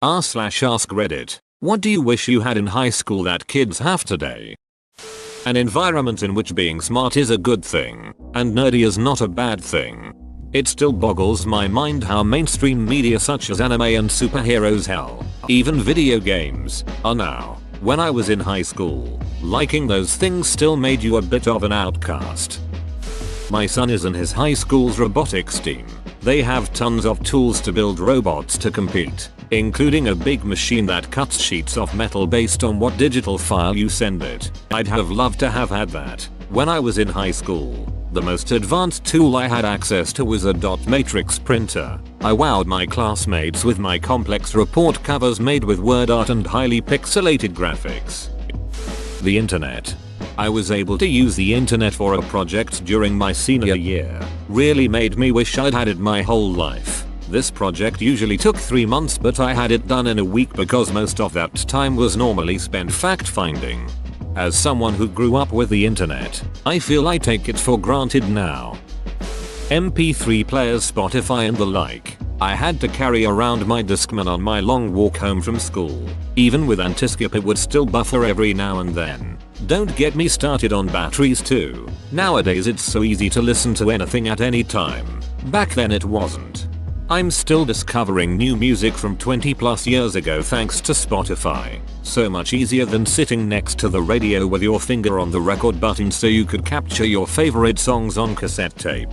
r/ask Reddit. What do you wish you had in high school that kids have today? An environment in which being smart is a good thing, and nerdy is not a bad thing. It still boggles my mind how mainstream media such as anime and superheroes, hell, even video games, are now. When I was in high school, liking those things still made you a bit of an outcast. My son is in his high school's robotics team. They have tons of tools to build robots to compete, including a big machine that cuts sheets of metal based on what digital file you send it. I'd have loved to have had that when I was in high school. The most advanced tool I had access to was a dot matrix printer. I wowed my classmates with my complex report covers made with word art and highly pixelated graphics. The internet. I was able to use the internet for a project during my senior year. Really made me wish I'd had it my whole life. This project usually took 3 months, but I had it done in a week because most of that time was normally spent fact finding. As someone who grew up with the internet, I feel I take it for granted now. MP3 players, Spotify and the like. I had to carry around my Discman on my long walk home from school. Even with anti-skip it would still buffer every now and then. Don't get me started on batteries too. Nowadays it's so easy to listen to anything at any time. Back then it wasn't. I'm still discovering new music from 20 plus years ago thanks to Spotify. So much easier than sitting next to the radio with your finger on the record button so you could capture your favorite songs on cassette tape.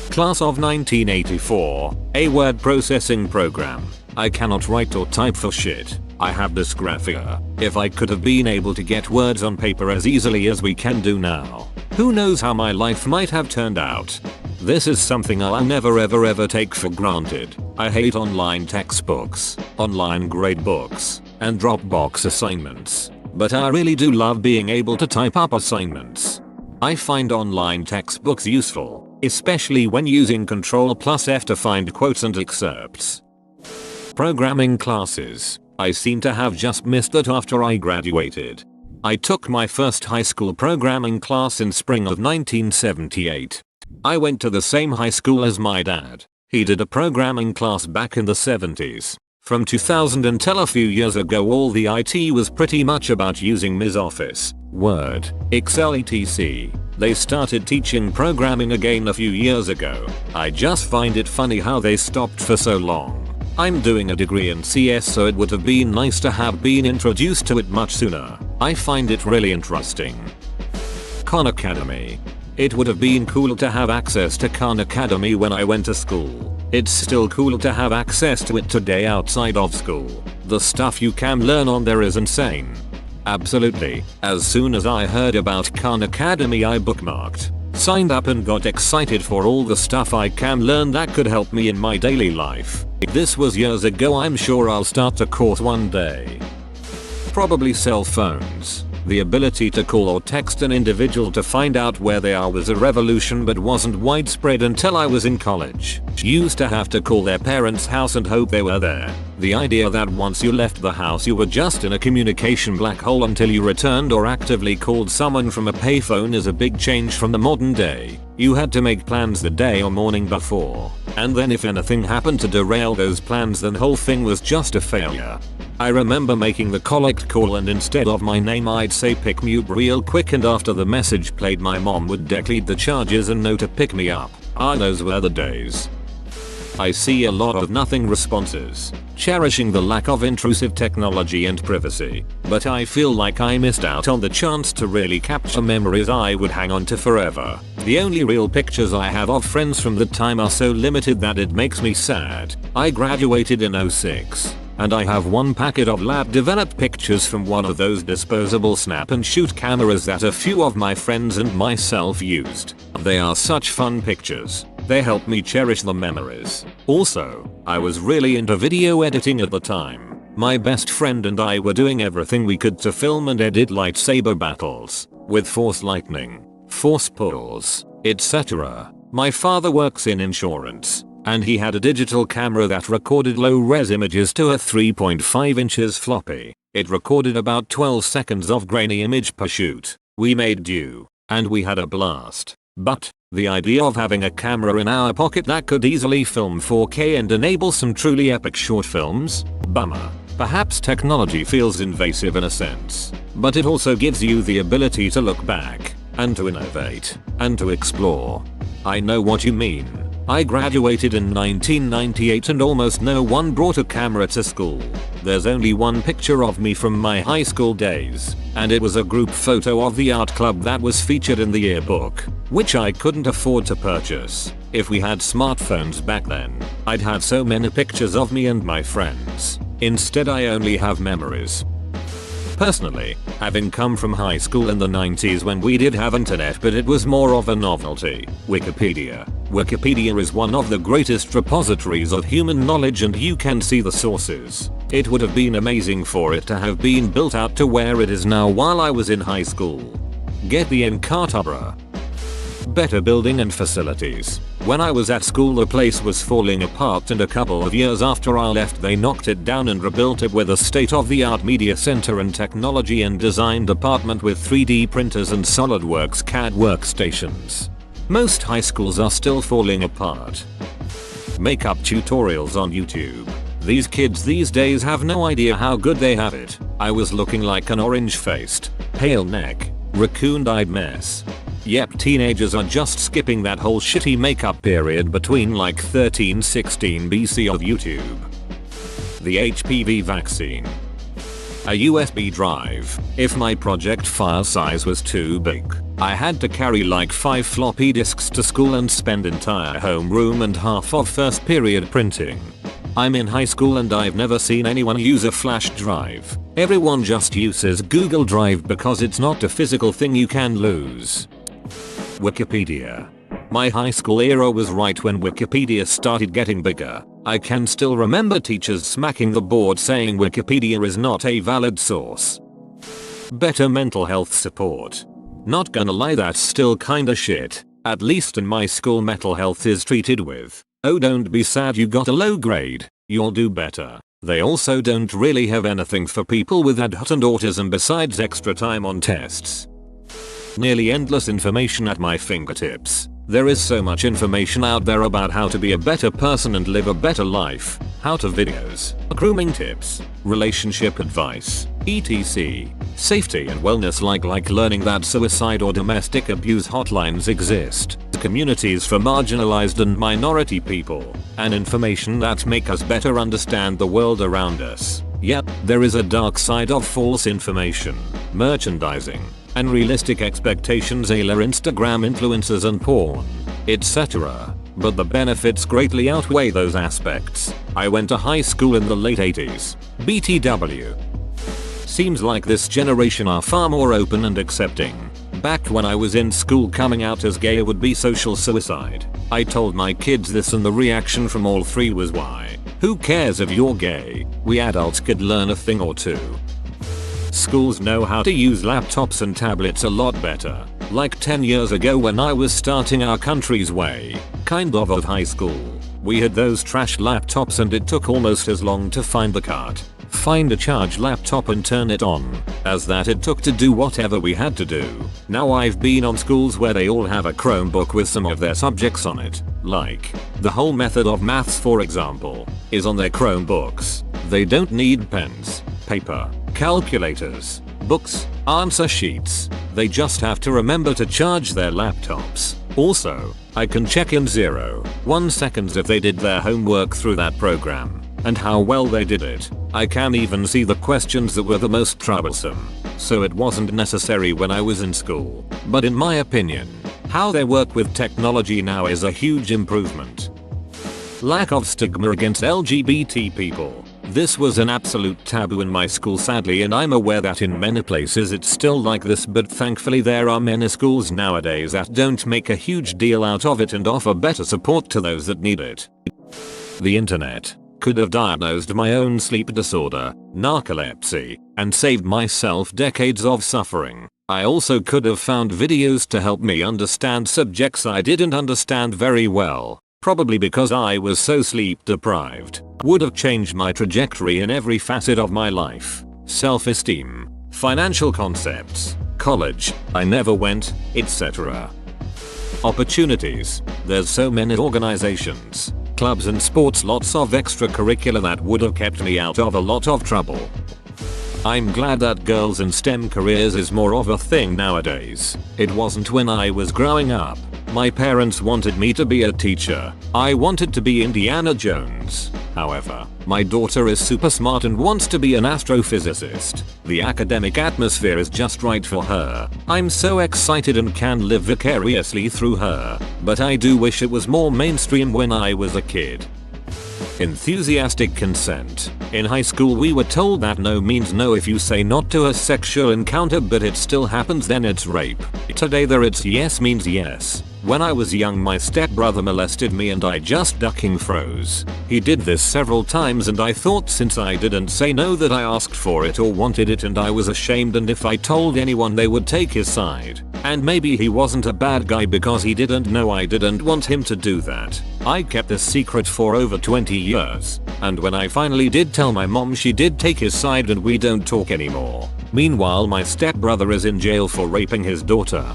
Class of 1984, a word processing program. I cannot write or type for shit. I have dysgraphia. If I could have been able to get words on paper as easily as we can do now, who knows how my life might have turned out. This is something I'll never ever take for granted. I hate online textbooks, online gradebooks, and Dropbox assignments. But I really do love being able to type up assignments. I find online textbooks useful, especially when using Ctrl+F to find quotes and excerpts. Programming classes. I seem to have just missed that after I graduated. I took my first high school programming class in spring of 1978. I went to the same high school as my dad. He did a programming class back in the 70s. From 2000 until a few years ago all the IT was pretty much about using Ms. Office, Word, Excel etc. They started teaching programming again a few years ago. I just find it funny how they stopped for so long. I'm doing a degree in CS, so it would have been nice to have been introduced to it much sooner. I find it really interesting. Khan Academy. It would have been cool to have access to Khan Academy when I went to school. It's still cool to have access to it today outside of school. The stuff you can learn on there is insane. Absolutely. As soon as I heard about Khan Academy I bookmarked, signed up and got excited for all the stuff I can learn that could help me in my daily life. This was years ago. I'm sure I'll start a course one day. Probably cell phones. The ability to call or text an individual to find out where they are was a revolution but wasn't widespread until I was in college. Used to have to call their parents' house and hope they were there. The idea that once you left the house you were just in a communication black hole until you returned or actively called someone from a payphone is a big change from the modern day. You had to make plans the day or morning before, and then if anything happened to derail those plans then whole thing was just a failure. I remember making the collect call and instead of my name I'd say pick me up real quick, and after the message played my mom would delete the charges and know to pick me up. Those were the days. I see a lot of nothing responses, cherishing the lack of intrusive technology and privacy, but I feel like I missed out on the chance to really capture memories I would hang on to forever. The only real pictures I have of friends from that time are so limited that it makes me sad. I graduated in 06. And I have one packet of lab developed pictures from one of those disposable snap and shoot cameras that a few of my friends and myself used. They are such fun pictures. They help me cherish the memories. Also, I was really into video editing at the time. My best friend and I were doing everything we could to film and edit lightsaber battles with force lightning, force pulls, etc. My father works in insurance, and he had a digital camera that recorded low-res images to a 3.5 inches floppy. It recorded about 12 seconds of grainy image per shoot. We made do, and we had a blast. But the idea of having a camera in our pocket that could easily film 4K and enable some truly epic short films? Bummer. Perhaps technology feels invasive in a sense, but it also gives you the ability to look back, and to innovate, and to explore. I know what you mean. I graduated in 1998 and almost no one brought a camera to school. There's only one picture of me from my high school days, and it was a group photo of the art club that was featured in the yearbook, which I couldn't afford to purchase. If we had smartphones back then, I'd have so many pictures of me and my friends. Instead, I only have memories. Personally, having come from high school in the 90s when we did have internet but it was more of a novelty, Wikipedia is one of the greatest repositories of human knowledge and you can see the sources. It would have been amazing for it to have been built out to where it is now while I was in high school. Get the Encarta. Better building and facilities. When I was at school the place was falling apart and a couple of years after I left they knocked it down and rebuilt it with a state-of-the-art media center and technology and design department with 3D printers and SolidWorks CAD workstations. Most high schools are still falling apart. Makeup tutorials on YouTube. These kids these days have no idea how good they have it. I was looking like an orange-faced, pale neck, raccoon-eyed mess. Yep, teenagers are just skipping that whole shitty makeup period between like 13-16 BC of YouTube. The HPV vaccine. A USB drive. If my project file size was too big, I had to carry like 5 floppy disks to school and spend entire homeroom and half of first period printing. I'm in high school and I've never seen anyone use a flash drive. Everyone just uses Google Drive because it's not a physical thing you can lose. Wikipedia. My high school era was right when Wikipedia started getting bigger. I can still remember teachers smacking the board saying Wikipedia is not a valid source. Better mental health support. Not gonna lie, that's still kinda shit. At least in my school mental health is treated with, "Oh, don't be sad you got a low grade, you'll do better." They also don't really have anything for people with ADHD and autism besides extra time on tests. Nearly endless information at my fingertips. There is so much information out there about how to be a better person and live a better life. How-to videos, grooming tips, relationship advice, etc. Safety and wellness like learning that suicide or domestic abuse hotlines exist, communities for marginalized and minority people, and information that make us better understand the world around us. Yep, there is a dark side of false information, merchandising, unrealistic expectations a la Instagram influencers and porn, etc. But the benefits greatly outweigh those aspects. I went to high school in the late 80s. BTW. Seems like this generation are far more open and accepting. Back when I was in school, coming out as gay would be social suicide. I told my kids this and the reaction from all three was, why? Who cares if you're gay? We adults could learn a thing or two. Schools know how to use laptops and tablets a lot better. Like 10 years ago when I was starting our country's way, kind of high school, we had those trash laptops and it took almost as long to find the cart, find a charged laptop and turn it on, as that it took to do whatever we had to do. Now I've been on schools where they all have a Chromebook with some of their subjects on it, like the whole method of maths for example, is on their Chromebooks. They don't need pens, paper, calculators, books, answer sheets. They just have to remember to charge their laptops. Also, I can check in 0.1 seconds if they did their homework through that program, and how well they did it. I can even see the questions that were the most troublesome. So it wasn't necessary when I was in school. But in my opinion, how they work with technology now is a huge improvement. Lack of stigma against LGBT people. This was an absolute taboo in my school sadly, and I'm aware that in many places it's still like this, but thankfully there are many schools nowadays that don't make a huge deal out of it and offer better support to those that need it. The internet could have diagnosed my own sleep disorder, narcolepsy, and saved myself decades of suffering. I also could have found videos to help me understand subjects I didn't understand very well. Probably because I was so sleep deprived. Would have changed my trajectory in every facet of my life. Self-esteem, financial concepts, college, I never went, etc. Opportunities. There's so many organizations, clubs and sports, lots of extracurricular that would have kept me out of a lot of trouble. I'm glad that girls in STEM careers is more of a thing nowadays. It wasn't when I was growing up. My parents wanted me to be a teacher. I wanted to be Indiana Jones. However, my daughter is super smart and wants to be an astrophysicist. The academic atmosphere is just right for her. I'm so excited and can live vicariously through her. But I do wish it was more mainstream when I was a kid. Enthusiastic consent. In high school we were told that no means no. If you say not to a sexual encounter but it still happens, then it's rape. Today it's yes means yes. When I was young my stepbrother molested me and I just ducking froze. He did this several times and I thought since I didn't say no that I asked for it or wanted it, and I was ashamed, and if I told anyone they would take his side. And maybe he wasn't a bad guy because he didn't know I didn't want him to do that. I kept this secret for over 20 years. And when I finally did tell my mom, she did take his side and we don't talk anymore. Meanwhile my stepbrother is in jail for raping his daughter.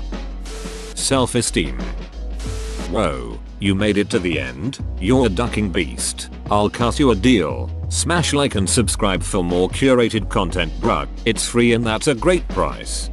Self-esteem. Whoa, you made it to the end? You're a ducking beast. I'll cut you a deal. Smash like and subscribe for more curated content, bruh. It's free and that's a great price.